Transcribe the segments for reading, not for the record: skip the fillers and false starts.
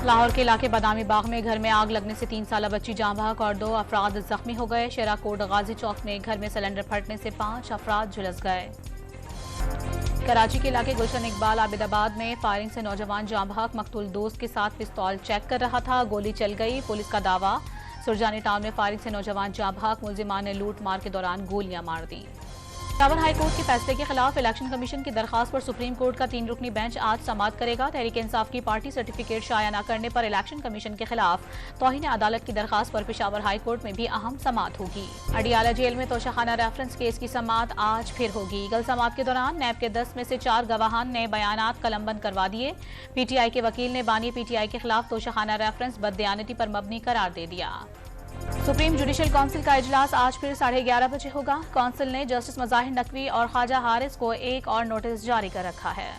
لاہور کے علاقے بادامی باغ میں گھر میں آگ لگنے سے 3 سالہ بچی جاں بحق اور 2 افراد زخمی ہو گئے۔ شیرا کوٹ غازی چوک میں گھر میں سلنڈر پھٹنے سے 5 افراد جھلس گئے۔ کراچی کے علاقے گلشن اقبال عابد آباد میں فائرنگ سے نوجوان جاں بحق مقتول دوست کے ساتھ پستول چیک کر رہا تھا، گولی چل گئی، پولیس کا دعویٰ۔ سرجانی ٹاؤن میں فائرنگ سے نوجوان جاں بحق، ملزمان نے لوٹ مار کے دوران گولیاں مار دیں۔ پشاور ہائی کورٹ کے فیصلے کے خلاف الیکشن کمیشن کی درخواست پر سپریم کورٹ کا 3 رکنی بینچ آج سماعت کرے گا۔ تحریک انصاف کی پارٹی سرٹیفکیٹ شائع نہ کرنے پر الیکشن کمیشن کے خلاف توہین عدالت کی درخواست پر پشاور ہائی کورٹ میں بھی اہم سماعت ہوگی۔ اڈیالہ جیل میں توشیخانہ ریفرنس کیس کی سماعت آج پھر ہوگی۔ کل سماعت کے دوران نیب کے 10 میں سے 4 گواہان نے بیانات قلم بند کروا دیے۔ پی ٹی آئی کے وکیل نے بانی پی ٹی آئی کے خلاف توشیخانہ ریفرنس بددیانتی پر مبنی قرار دے دیا۔ سپریم جوڈیشل کونسل کا اجلاس آج پھر 11:30 بجے ہوگا۔ کونسل نے جسٹس مظاہر نقوی اور خواجہ حارث کو ایک اور نوٹس جاری کر رکھا ہے۔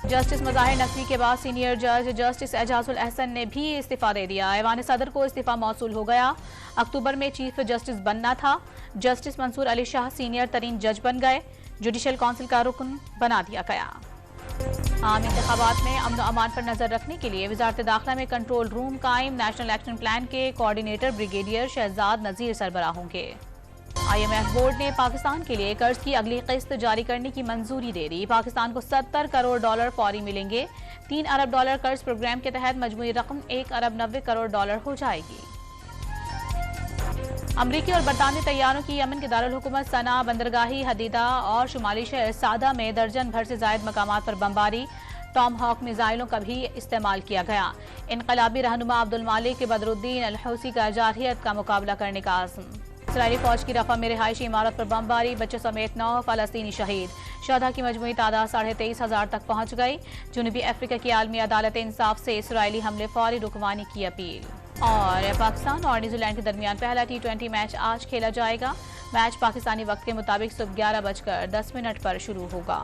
جسٹس مظاہر نقوی کے بعد سینئر جج جسٹس اعجاز الاحسن نے بھی استعفیٰ دے دیا۔ ایوان صدر کو استعفیٰ موصول ہو گیا۔ اکتوبر میں چیف جسٹس بننا تھا۔ جسٹس منصور علی شاہ سینئر ترین جج بن گئے، جوڈیشل کونسل کا رکن بنا دیا گیا۔ عام انتخابات میں امن و امان پر نظر رکھنے کے لیے وزارت داخلہ میں کنٹرول روم قائم، نیشنل ایکشن پلان کے کوارڈینیٹر بریگیڈیئر شہزاد نذیر سربراہ ہوں گے۔ آئی ایم ایف بورڈ نے پاکستان کے لیے قرض کی اگلی قسط جاری کرنے کی منظوری دے دی۔ پاکستان کو $70 کروڑ فوری ملیں گے۔ $3 ارب قرض پروگرام کے تحت مجموعی رقم $1 ارب 90 کروڑ ہو جائے گی۔ امریکی اور برطانوی طیاروں کی یمن کے دارالحکومت صنعا، بندرگاہی حدیدہ اور شمالی شہر سعدہ میں درجن بھر سے زائد مقامات پر بمباری، ٹام ہاک میزائلوں کا بھی استعمال کیا گیا۔ انقلابی رہنما عبدالمالک بدر الدین الحوثی کا جارحیت کا مقابلہ کرنے کا عزم۔ اسرائیلی فوج کی رفح میں رہائشی عمارت پر بمباری، بچوں سمیت 9 فلسطینی شہید، شہداء کی مجموعی تعداد 23,500 تک پہنچ گئی۔ جنوبی افریقہ کی عالمی عدالت انصاف سے اسرائیلی حملے فوری رکوانے کی اپیل۔ اور پاکستان اور نیوزی لینڈ کے درمیان پہلا T20 میچ آج کھیلا جائے گا۔ میچ پاکستانی وقت کے مطابق صبح 11:10 پر شروع ہوگا۔